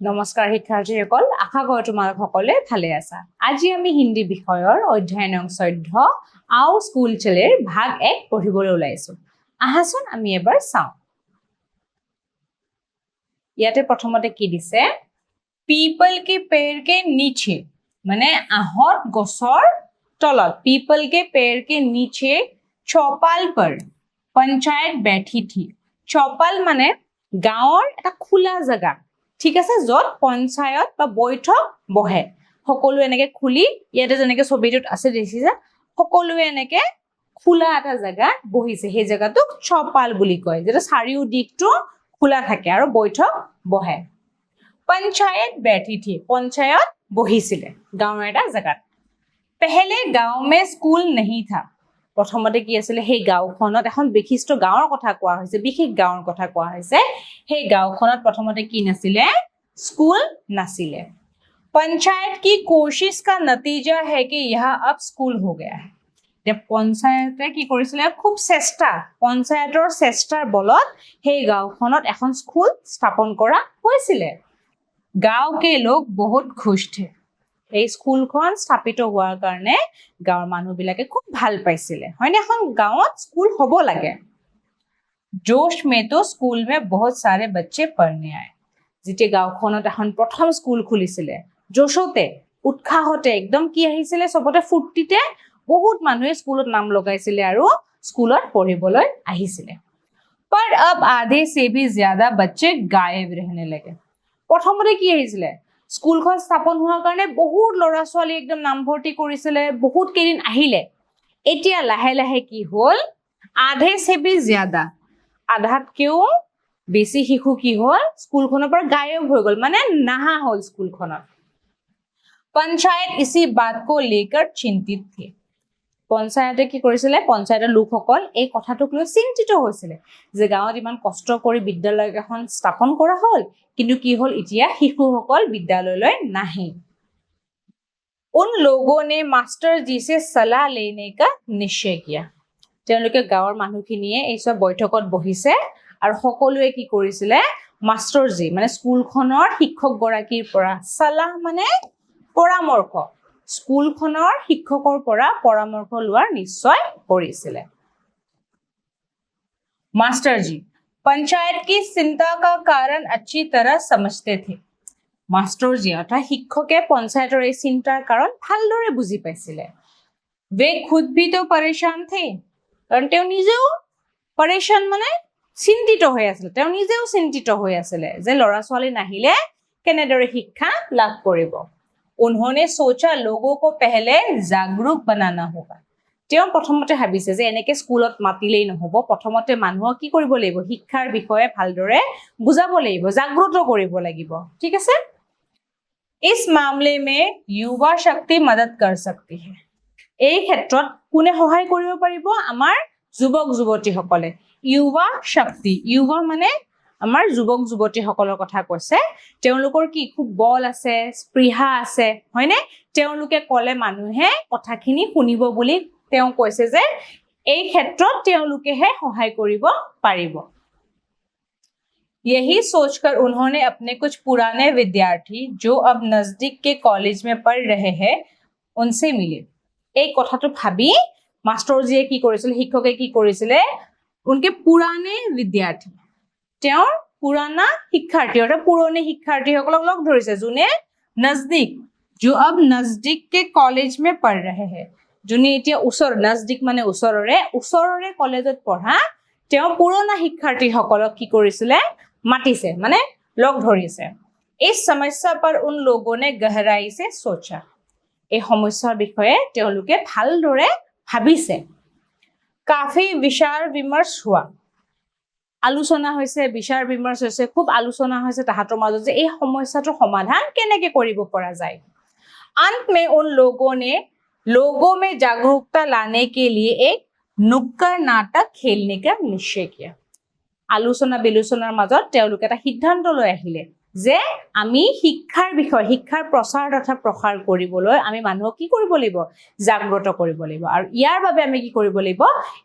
নমস্কাৰ শিক্ষাৰ্থীসকল, আশা কৰোঁ তোমালোক সকলোৱে ভালে আছা। আজি আমি হিন্দী বিষয়ৰ অধ্যায় নং 14 আও স্কুল চলেৰ ভাগ 1 পঢ়িবলৈ ওলাইছো। আহাচোন আমি এবাৰ চাওঁ। ইয়াতে প্ৰথমতে কি দিছে? পিপল के पेड़ के नीचे, মানে আহত গছৰ তলত। पीपल के पेड़ के नीचे चौपाल पर पंचायत बैठी थी। चौपाल মানে গাঁৱৰ এটা খোলা জাগা, ঠিক আছে, য'ত পঞ্চায়ত বা বৈঠক বহে। সকলো এনেকে খুলি, ইয়াতে যেনেকে ছবিটোত আছে দেখিছা, সকলোৱে এনেকে খোলা এটা জাগা বহিছে। সেই জাগাটোক চৌপাল বুলি কয়, যেটা চাৰিও দিশটো খোলা থাকে আৰু বৈঠক বহে। पंचायत बैठी थी, पंचायत বহিছিলে গাঁৱৰ এটা জাগাত। पहले गांव में स्कूल नहीं था। প্ৰথমতে কি আছিল? সেই গাঁওখনত এখন বিশিষ্ট গাঁৱৰ কথা কোৱা হৈছে, বিশেষ গাঁৱৰ কথা কোৱা হৈছে। সেই গাঁওখনত প্ৰথমতে কি নাছিলে? स्कूल नासिले। पंचायत की कोशिश का नतीजा है कि यहाँ अब स्कूल हो गया है। पंचायते কি কৰিছিলে? খুব চেষ্টা, পঞ্চায়তৰ চেষ্টাৰ বলত সেই গাঁওখনত এখন স্কুল স্থাপন কৰা হৈছিলে। गांव के लोग बहुत खुश थे। এই স্কুলখন স্থাপিত হোৱাৰ কাৰণে গাঁৱৰ মানুহবিলাকে খুব ভাল পাইছিলে। হয়নে? এখন গাঁৱত স্কুল হ'ব লাগে। जोश में तो स्कूल में बहुत सारे बच्चे पढ़ने आए। যেতিয়া গাঁওখনত এখন প্ৰথম স্কুল খুলিছিলে, জোশতে, উৎসাহতে, একদম কি আহিছিলে? সবতে ফুৰ্তিতে বহুত মানুহে স্কুলত নাম লগাইছিলে আৰু স্কুলত পঢ়িবলৈ আহিছিলে। पर अब आधे से भी ज्यादा बच्चे गायब रहने लगे। প্ৰথমতে কি আহিছিলে? স্কুলখন স্থাপন হোৱাৰ কাৰণে বহুত ল'ৰা ছোৱালী একদম নামভৰ্তি কৰিছিলে, বহুত কেইদিন আহিলে। এতিয়া লাহে লাহে কি হ'ল? আধে से भी ज्यादा, আধাতকেও বেছি শিশু কি হ'ল? স্কুলখনৰ পৰা গায়ব হৈ গ'ল, মানে নাহা হ'ল স্কুলখনত। पंचायत इसी बात को लेकर चिंतित थी। পঞ্চায়তে কি কৰিছিলে? পঞ্চায়তৰ লোকসকল এই কথাটোক লৈ চিন্তিত হৈছিলে যে গাঁৱত ইমান কষ্ট কৰি বিদ্যালয় এখন স্থাপন কৰা হ'ল, কিন্তু কি হ'ল? এতিয়া শিশুসকল বিদ্যালয়লৈ নাহে। उन लोगों ने मास्टर जी से सलाह लेने का निश्चय किया। তেওঁলোকে গাঁৱৰ মানুহখিনিয়ে এই সব বৈঠকত বহিছে আৰু সকলোৱে কি কৰিছিলে? মাষ্টাৰজি মানে স্কুলখনৰ শিক্ষক গৰাকীৰ পৰা, সলাহ মানে পৰামৰ্শ, স্কুলখনৰ শিক্ষকৰ পৰা পৰামৰ্শ লোৱাৰ নিশ্চয় কৰিছিলে। मास्टरजी पंचायत की चिंता का कारण अच्छी तरह समझते थे। मास्टरजी অৰ্থাৎ শিক্ষকে পঞ্চায়তৰ এই চিন্তাৰ কাৰণ ভালদৰে বুজি পাইছিলে। वे खुद भी तो परेशान थे, কাৰণ তেওঁ নিজেও পৰেশান মানে চিন্তিত হৈ আছিল। তেওঁ নিজেও চিন্তিত হৈ আছিলে যে ল'ৰা ছোৱালী নাহিলে কেনেদৰে শিক্ষা লাভ কৰিব। उन्होंने सोचा लोगों को पहले जागरूक बनाना होगा। তেওঁ প্ৰথমতে ভাবিছে যে এনেকে স্কুলত মাতিলেই নহ'ব, প্ৰথমতে মানুহক কি কৰিব লাগিব? শিক্ষাৰ বিষয়ে ভালদৰে বুজাব লাগিব, জাগ্ৰত কৰিব লাগিব, ঠিক আছে। इस मामले में युवा शक्ति मदद कर सकती है। এই ক্ষেত্ৰত কোনে সহায় কৰিব পাৰিব? আমাৰ যুৱক যুৱতীসকলে। युवा शक्ति, युवा মানে আমাৰ যুৱক যুৱতীসকলৰ কথা কৈছে। তেওঁলোকৰ কি খুব বল আছে, স্পৃহা আছে, হয়নে? তেওঁলোকে ক'লে মানুহে কথাখিনি শুনিব বুলি তেওঁ কৈছে যে এই ক্ষেত্ৰত তেওঁলোকেহে সহায় কৰিব পাৰিব। यही सोचकर उन्होंने अपने कुछ पुराने विद्यार्थी जो अब नजदीक के कॉलेज में पढ़ रहे हैं उनसे मिले। এই কথাটো ভাবি মাষ্টাৰজিয়ে কি কৰিছিল? শিক্ষকে কি কৰিছিলে? उनके पुराने विद्यार्थी, তেওঁৰ পুৰানা শিক্ষাৰ্থী অৰ্থাৎ পুৰণি শিক্ষাৰ্থীসকলক লগ ধৰিছে, যোনে নজদিক, जो अब नजदीक के कॉलेज में पढ़ रहे हैं, যোনে এতিয়া ওচৰ, নজদিক মানে ওচৰৰে কলেজত পঢ়া তেওঁ পুৰণা শিক্ষাৰ্থীসকলক কি কৰিছিলে? মাতিছে, মানে লগ ধৰিছে। इस समस्या पर उन लोगों ने गहराई से सोचा। এই সমস্যাৰ বিষয়ে তেওঁলোকে ভালদৰে ভাবিছে। काफी विचार विमर्श हुआ, আলোচনা হৈছে, বিচাৰ বিমৰ্শ হৈছে, খুব আলোচনা হৈছে তাহাঁতৰ মাজত যে এই সমস্যাটোৰ সমাধান কেনেকৈ কৰিব পৰা যায়। अंत में उन लोगों ने लोगों में जागरूकता लाने के लिए एक नुक्कड़ नाटक खेलने का निश्चय किया। আলোচনা বিলোচনাৰ মাজত তেওঁলোকে এটা সিদ্ধান্ত লৈ আহিলে যে আমি শিক্ষাৰ বিষয়, শিক্ষাৰ প্ৰচাৰ তথা প্ৰসাৰ কৰিবলৈ আমি মানুহক কি কৰিব লাগিব? জাগ্ৰত কৰিব লাগিব। আৰু ইয়াৰ বাবে আমি কি কৰিব লাগিব?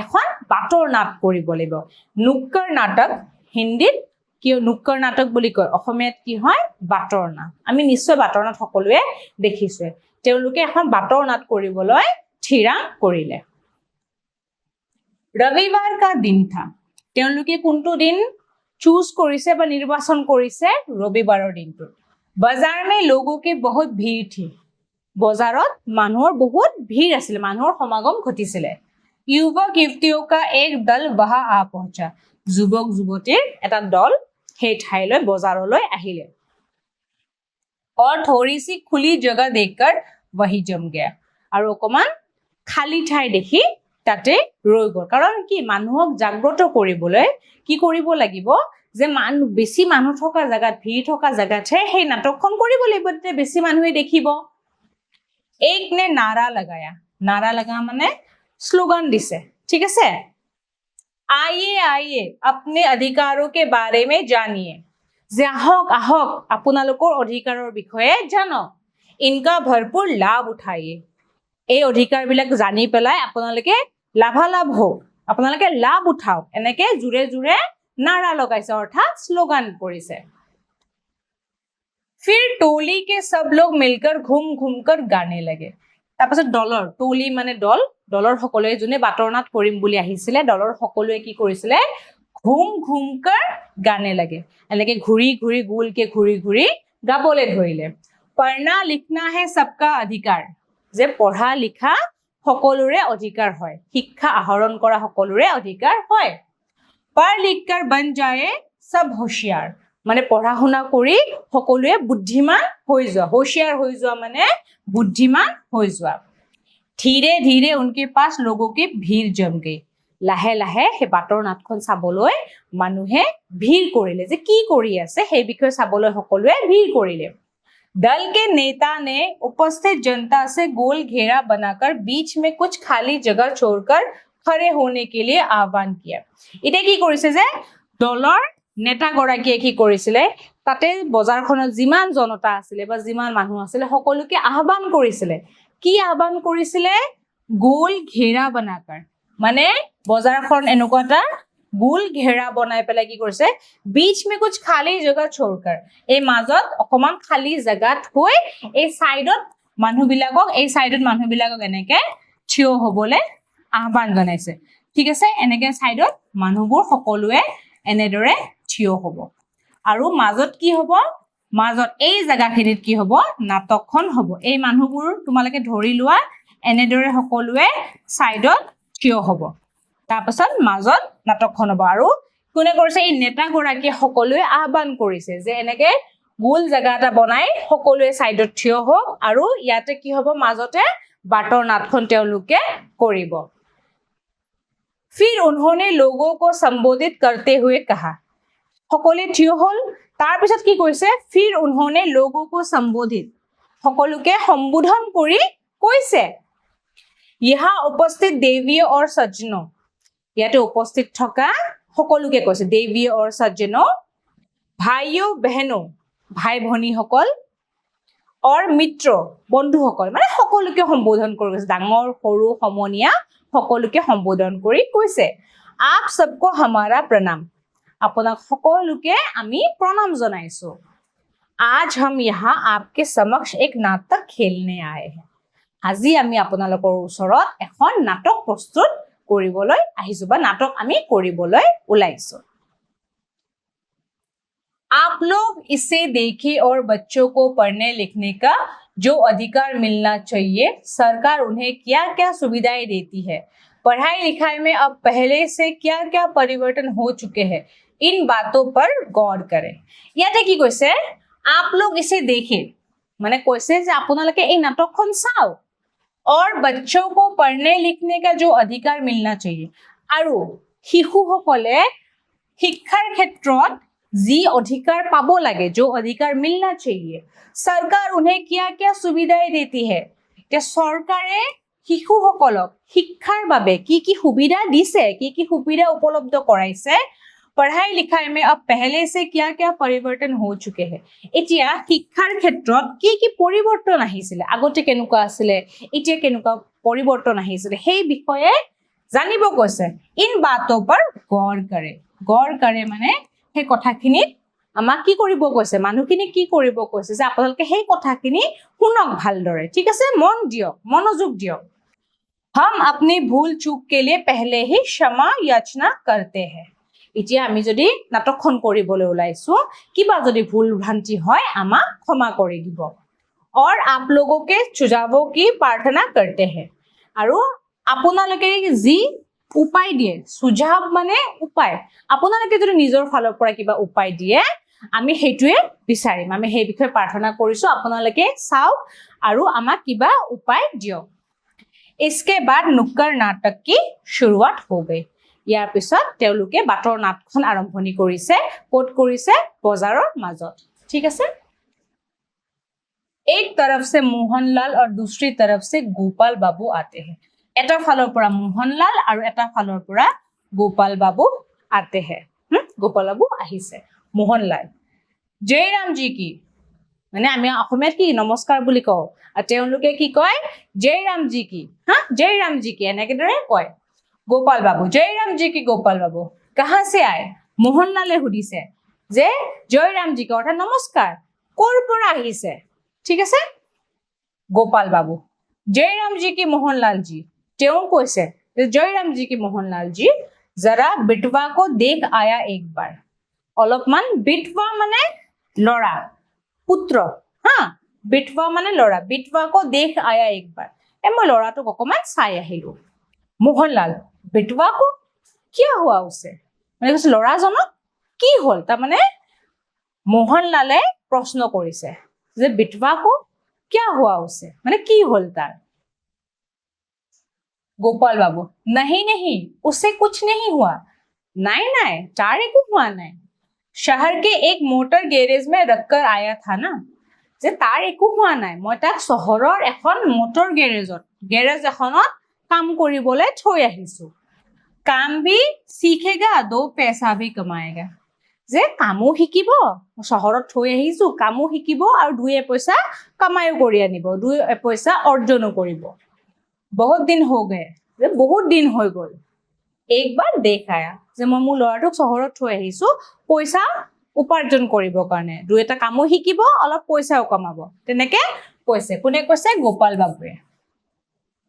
এখন বাটৰ নাট কৰিব লাগিব। নুক্কড় নাটক হিন্দীত কি নুক্কৰ নাটক বুলি কয় অসমীয়াত কি হয় বাটৰ নাট আমি নিশ্চয় বাটৰ নাট সকলোৱে দেখিছে তেওঁলোকে এখন বাটৰ নাট কৰিবলৈ থিৰাং কৰিলে ৰবিবাৰ কা দিন থা তেওঁলোকে কোনটো দিন চুজ কৰিছে বা নিৰ্বাচন কৰিছে ৰবিবাৰৰ দিনটো বাজাৰ মে লোগো কে বহুত ভিৰ থি বজাৰত মানুহৰ বহুত ভিৰ আছিল মানুহৰ সমাগম ঘটিছিলে युवक युवतियों का एक दल वहां आ पहुंचा যুৱক যুৱতীৰ এটা দল সেই ঠাইলৈ বজাৰলৈ আহিলে और थोड़ी सी खुली जगह देखकर वही जम गया আৰু অকমান খালি ঠাই দেখি তাতে ৰৈ গ'ল কাৰণ কি মানুহক জাগ্ৰত কৰিবলৈ কি কৰিব লাগিব যে বেছি মানুহ থকা জায়গাত ভিৰ থকা জায়গাতহে সেই নাটকখন কৰিব লাগিব তেতিয়া বেছি মানুহে দেখিব एक ने नारा लगा মানে স্লোগান দিছে ঠিক আছে आइए आइए अपने अधिकारों के बारे में जानिए যে আহক আহক আপোনালোকৰ অধিকাৰৰ বিষয়ে জানক ইনকা ভৰপুৰ লাভ উঠাইয়ে এই অধিকাৰবিলাক জানি পেলাই আপোনালোকে লাভালাভ হোক আপোনালোকে লাভ উঠাওক এনেকে জুৰে জুৰে নাৰা লগাইছে অৰ্থাৎ স্লোগান কৰিছে फिर टोली के सब लोग मिलकर घूम घूम कर गाने लगे তাৰপাছত দলৰ টলি মানে দলৰ সকলোৱে যোনে বাটৰ নাট কৰিম বুলি আহিছিলে দলৰ সকলোৱে কি কৰিছিলে ঘুম ঘুম কৰ গানে লাগে এনেকে ঘুৰি ঘুৰি গোলকে ঘুৰি ঘুৰি গাবলৈ ধৰিলে পঢ়না লিখনা হে সবকা অধিকাৰ যে পঢ়া লিখা সকলোৰে অধিকাৰ হয় শিক্ষা আহৰণ কৰা সকলোৰে অধিকাৰ হয় পঢ় লিখকৰ বন যায় সব হোশিয়াৰ মানে পঢ়া শুনা কৰি সকলোৱে বুদ্ধিমান হৈ যোৱা হোশিয়াৰ হৈ যোৱা মানে বুদ্ধিমান হৈ যোৱা ধীৰে ধীৰে উনকে পাছ লোগো কি ভিৰ জম গই লাহে লাহে হে বাটৰ নাটখন চাবলৈ মানুহে ভিৰ কৰিলে যে কি কৰি আছে সেই বিষয়ে চাবলৈ সকলোৱে ভিৰ কৰিলে दल के नेता ने उपस्थित जनता से गोल घेरा बनाकर बीच में कुछ खाली जगह छोड़कर खड़े होने के लिए आह्वान किया इते की কৰিছে যে দলৰ নেতা গৰাকীয়ে কি কৰিছিলে তাতে বজাৰখনত যিমান জনতা আছিল বা যিমান মানুহ আছিল সকলোকে আহ্বান কৰিছিলে কি আহ্বান কৰিছিলে গোল ঘেৰা বনাকাৰ মানে বজাৰখন এনেকুৱাটা গোল ঘেৰা বনাই পেলাই কি কৰিছে बीच में कुछ खाली जगह छोड़कर এই মাজত অকমান খালি জায়গা থৈ এই সাইডত মানুহবিলাকক এনেকে থিয় হ'বলে আহ্বান জনাইছে ঠিক আছে এনেকে সাইডত মানুহবোৰ সকলোৱে এনেদৰে থিয় হ'ব আৰু মাজত কি হ'ব মাজত এই জায়গাখিনিত কি হ'ব নাটকখন হ'ব এই মানুহবোৰ তোমালোকে ধৰি লোৱা এনেদৰে সকলোৱে সাইডত থিয় হ'ব তাৰপাছত মাজত নাটকখন হ'ব আৰু কোনে কৰিছে এই নেতা গৰাকী সকলোৱে আহ্বান কৰিছে যে এনেকে গোল জায়গা এটা বনাই সকলোৱে সাইডত থিয় হ'ব আৰু ইয়াতে কি হ'ব মাজতে বাটৰ নাটখন তেওঁলোকে কৰিব फिर उन्होंने लोगों को संबोधित करते हुए कहा সকলোৱে থিয় হ'ল তাৰ পিছত কি কৈছে फिर उन्होंने लोगों को संबोधित সকলোকে সম্বোধন কৰি কৈছে यहाँ उपस्थित देवियों और सज्जनों ইয়াতে উপস্থিত থকা সকলোকে কৈছে देवियों और सज्जनों भाइयों बहनों ভাই ভনী সকল और मित्र বন্ধু সকল মানে সকলোকে সম্বোধন কৰি কৈছে ডাঙৰ সৰু সমনীয়া সকলোকে সম্বোধন কৰি কৈছে आप सबको हमारा प्रणाम আপোনাক সকলোকে আমি প্ৰণাম জনাইছো आज हम यहाँ आपके समक्ष एक नाटक खेलने आए हैं আজি আমি আপোনালোকৰ ওচৰত এখন নাটক প্ৰস্তুত কৰিবলৈ আহিছো বা নাটক আমি কৰিবলৈ ওলাইছো आप लोग इसे देखिए और बच्चों को पढ़ने लिखने का जो अधिकार मिलना चाहिए सरकार उन्हें क्या-क्या सुविधाएं देती है पढ़ाई लिखाई में अब पहले से क्या-क्या परिवर्तन हो चुके हैं इन बातों पर गौर करें ইয়াতে কি কৈছে आप लोग इसे देखिए মানে কৈছে যে আপোনালোকে এই নাটকখন চাও और बच्चों को पढ़ने लिखने का जो अधिकार मिलना चाहिए আৰু শিশুসকলে শিক্ষাৰ ক্ষেত্ৰত जी अधिकार पाबो लगे जो अधिकार मिलना चाहिए सरकार उन्हें क्या-क्या सुविधाएं देती है যে সৰকাৰে শিশুসকলক শিক্ষাৰ বাবে কি সুবিধা দিছে কি সুবিধা উপলব্ধ কৰাইছে पढ़ाई लिखाई में अब पहले से क्या-क्या परिवर्तन हो चुके हैं এতিয়া শিক্ষাৰ ক্ষেত্ৰত কি পৰিৱৰ্তন আহিছিল আগতে কেনেকুৱা আছিল এতিয়া কেনেকুৱা পৰিৱৰ্তন আহিছিল সেই বিষয়ে জানিব কৈছে इन बातों पर गौर करे মানে সেই কথাখিনিত আমাক কি কৰিব কৈছে, মানুহখিনি কি কৰিব কৈছে যে আপোনালোকে সেই কথাখিনি শুনক ভালদৰে, ঠিক আছে? মন দিয়ক, মনোযোগ দিয়ক। हम अपनी भूल चूक के लिए पहले ही क्षमा याचना करते हैं। এতিয়া আমি যদি নাটকখন কৰিবলৈ ওলাইছো, কিবা যদি ভুল ভ্ৰান্তি হয় আমাক ক্ষমা কৰি দিব। और आप लोगों के सुझावों की प्रार्थना करते हैं। আৰু আপোনালোকে যি উপায় দিয়ে, সুঝাৱ মানে উপায়, আপোনালোকে যদি নিজৰ ফালৰ পৰা কিবা উপায় দিয়ে আমি সেইটোৱে বিচাৰিম, আমি সেই বিষয়ে প্ৰাৰ্থনা কৰিছো আপোনালোকে চাওক আৰু আমাক কিবা উপায় দিয়ক। इसके बाद नुक्कड़ नाटक की शुरुआत हो गई। ইয়াৰ পিছত তেওঁলোকে বাটৰ নাটখন আৰম্ভণি কৰিছে, ক'ত কৰিছে? বজাৰৰ মাজত, ঠিক আছে? एक तरफ से मोहनलाल और दूसरी तरफ से गोपाल बाबू आते हैं। এটা ফালৰ পৰা মোহনলাল আৰু এটা ফালৰ পৰা গোপাল বাবু आते हैं। গোপাল বাবু আহিছে। মোহনলাল জয়ৰাম জি কি, মানে আমি অসমীয়াত কি নমস্কাৰ বুলি কওঁ, আৰু তেওঁলোকে কি কয়? জয়ৰাম জি কি, জয়ৰাম জি কি এনেকে দৰে কয়। গোপাল বাবু জয়ৰাম জি কি গোপাল বাবু কাহা সে আয়? মোহনলালে সুধিছে যে জয়ৰাম জি কি অৰ্থাৎ নমস্কাৰ ক'ৰ পৰা আহিছে, ঠিক আছে? গোপাল বাবু জয়ৰাম জি কি মোহনলাল জি, তেওঁ কৈছে যে জয়ৰাম জি কি মোহনলাল জি জৰা বিটৱা কো দেখ আয়া এক বাৰ। অলপমান, বিটৱা মানে ল'ৰা, পুত্ৰ, বিটৱা মানে ল'ৰা, বিটৱা কো দেখ আয়া এক বাৰ, মই ল'ৰাটোক অকমান চাই আহিলো। মোহনলাল বিটৱা কো কিয় হোৱা উছে, মানে কৈছে ল'ৰাজনক কি হ'ল, তাৰমানে মোহনলালে প্ৰশ্ন কৰিছে যে বিটৱা কো কিয় হোৱা উছে, মানে কি হ'ল তাৰ। गोपाल बाबू नहीं नहीं उसे कुछ नहीं हुआ, नहीं नहीं तार एको हुआ नहीं, शहर के एक मोटर गैरेज में रखकर आया था ना, যে তাৰ একো হোৱা নাই, মই তাক চহৰৰ এখন মটৰ গেৰেজ এখনত কাম কৰিবলৈ থৈ আহিছো। কাম ভি শিখেগা দো পেচা ভি কমায়েগা, যে কামো শিকিব, চহৰত থৈ আহিছো, কামো শিকিব আৰু দুই পইচা কামায়ো কৰি আনিব, দুই পইচা অৰ্জনো কৰিব। বহুত দিন হৈ গ'ল, যে বহুত দিন হৈ গ'ল। একবাৰ দেখায়া, যে মই মোৰ ল'ৰাটোক চহৰত থৈ আহিছো পইচা উপাৰ্জন কৰিবৰ কাৰণে, দুই এটা কামো শিকিব, অলপ পইচাও কমাব, তেনেকে কৈছে। কোনে কৈছে? গোপাল বাবুৱে।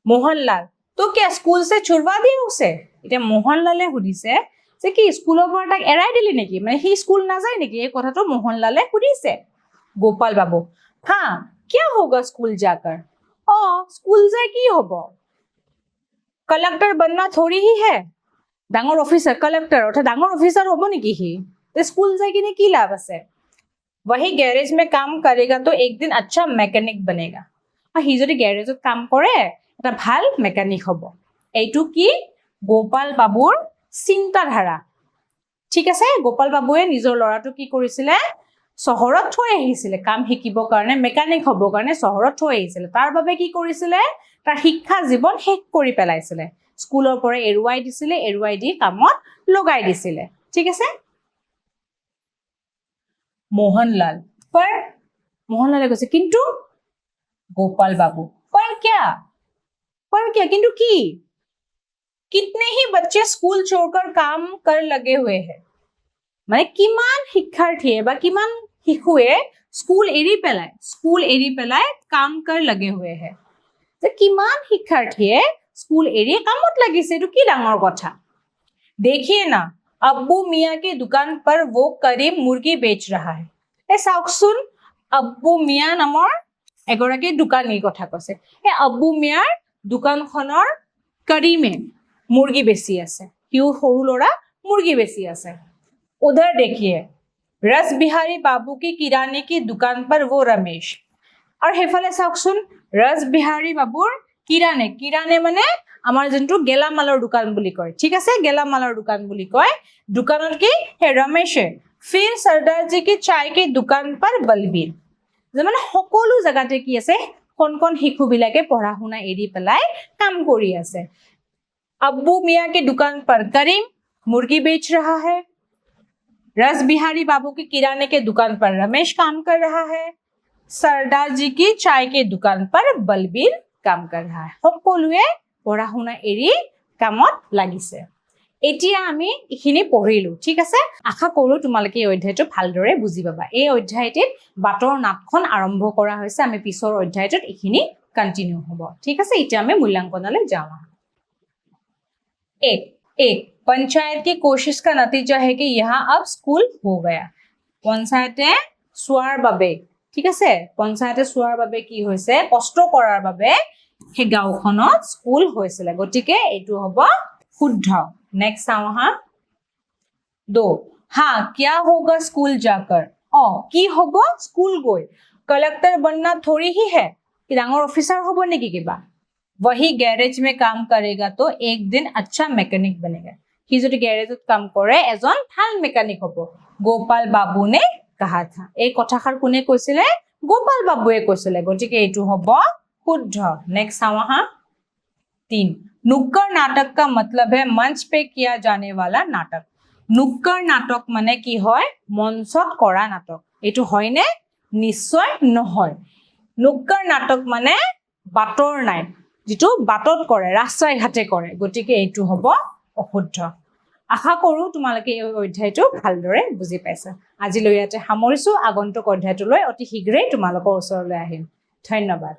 মোহনলাল তো কিয় স্কুল সে ছুড়ৱা দিয়ে উছে, এতিয়া মোহনলালে সুধিছে যে কি স্কুলৰ পৰা তাক এৰাই দিলি নেকি, মানে সি স্কুল নাযায় নেকি, এই কথাটো মোহনলালে সুধিছে। গোপাল বাবু হা কিয় হোগা স্কুল যাকৰ, স্কুল যাই কি হ'ব, कलेक्टर बनना थोड़ी ही है, ডাঙৰ অফিচাৰ, कलेक्टर অৰ্থাৎ ডাঙৰ অফিচাৰ হ'ব নেকি সি, স্কুল যাই কিনে কি লাভ আছে। वही गैरेज में काम करेगा तो एक दिन अच्छा मैकेनिक बनेगा, সি যদি গ্যাৰেজত কাম কৰে এটা ভাল মেকানিক হ'ব। এইটো কি? গোপাল বাবুৰ চিন্তাধাৰা, ঠিক আছে? গোপাল বাবুৱে নিজৰ ল'ৰাটো কি কৰিছিলে? চহৰত থৈ আহিছিলে কাম শিকিবৰ কাৰণে, মেকানিক হ'বৰ কাৰণে চহৰত থৈ আহিছিলে। তাৰ বাবে কি কৰিছিলে? তাৰ শিক্ষা জীৱন শেষ কৰি পেলাইছিলে, স্কুলৰ পৰা এৰুৱাই দিছিলে, এৰুৱাই দি কামত লগাই দিছিলে, ঠিক আছে? মোহনলাল पर মোহনলালে কৈছে কিন্তু গোপাল বাবু पर क्या কিন্তু কি? कितने ही बच्चे स्कूल छोड़कर काम कर लगे हुए हैं, মানে কিমান শিক্ষাৰ্থীয়ে বা কিমান শিশুৱে স্কুল এৰি পেলাই কাম কৰ লগে हुए हैं, যে কিমান শিক্ষাৰ্থীয়ে স্কুল এৰি কামত লাগিছে, এইটো কি ডাঙৰ কথা। देखिए ना अब्बू मियाँ की दुकान पर वो करीम मुर्गी बेच रहा है, চাওকচোন अब्बू मियाँ নামৰ এগৰাকী দোকানীৰ কথা কৈছে। এই अब्बू मियाँৰ দোকানখনৰ কৰিমে মুৰ্গী বেচি আছে, সিও সৰু ল'ৰা মুৰ্গী বেচি আছে। उधर देखिए रस बिहारी बाबू की किराने की दुकान पर वो रमेश, और সেইফালে চাওকচোন ৰস বিহাৰী বাবুৰ কিৰানে মানে আমাৰ যোনটো গেলামালৰ দোকান বুলি কয়, ঠিক আছে? গেলামালৰ দোকান বুলি কয়। দোকানত কি? হে ৰমেশে फिर सरदार जी की चाय की दुकान पर बलबीर, যে মানে সকলো জায়গাতে কি আছে? কোন শিশু বিলাকে পঢ়া শুনা এৰি পেলাই কাম কৰি আছে। अब्बू मियाँ की दुकान पर करीम मुर्गी बेच रहा है, रस बिहारी बाबू की किराने के दुकान पर रमेश काम कर रहा है, सरदार जी की चाय के दुकान पर बलबीर काम कर रहा है। সকলোৱে পঢ়া শুনা এৰি কামত লাগিছে। এতিয়া আমি এইখিনি পঢ়িলো ঠিক আছে আশা কৰো তোমালোকে এই অধ্যায়টো ভালদৰে বুজি পাবা এই অধ্যায়টিত বাটৰ নাটখন আৰম্ভ কৰা হৈছে আমি পিছৰ অধ্যায়টোত এইখিনি কন্টিনিউ হ'ব ঠিক আছে এতিয়া আমি মূল্যাঙ্কনলৈ যাওঁ एक पंचायत की कोशिश का नतीजा है कि यहाँ अब स्कूल हो गया पंचायते চোৱাৰ বাবে ঠিক আছে পঞ্চায়তে চোৱাৰ বাবে কি হৈছে কষ্ট কৰাৰ বাবে হে গাঁওখনত স্কুল হৈছিল গটিকে এটো হ'ব শুদ্ধ নেক্সট চাওঁ হা 2 हाँ क्या होगा स्कूल जाकर কি হ'ব স্কুল গৈ कलेक्टर बनना थोड़ी ही है कि ডাঙৰ অফিসাৰ হ'ব নেকি কিবা वही गैरेज में काम करेगा तो एक दिन अच्छा मैकेनिक बनेगा সি যদি গ্যাৰেজত কাম কৰে এজন ভাল মেকানিক হ'ব গোপাল বাবু ने कहा था এই কথাষাৰ কোনে কৈছিলে গোপাল বাবুৱে কৈছিলে গটিকে এটো হ'ব শুদ্ধ नेक्स्ट চাওঁ হা 3 नुक्कड़ नाटक का मतलब है मंच पे किया जाने वाला नाटक नुक्कड़ नाटक মানে কি হয় মঞ্চত কৰা নাটক এটো হয়নে নিশ্চয় নহয় নুক্কড় নাটক মানে বাটৰ নাই যেটো বাটত কৰে ৰাস্তাই ঘাটে কৰে গটিকে এটো হ'ব অশুদ্ধ আশা কৰো তোমালোকে এই অধ্যায়টো ভালদৰে বুজি পাইছা আজিলৈ ইয়াতে সামৰিছো আগন্তুক অধ্যায়টোলৈ অতি শীঘ্ৰেই তোমালোকৰ ওচৰলৈ আহিম ধন্যবাদ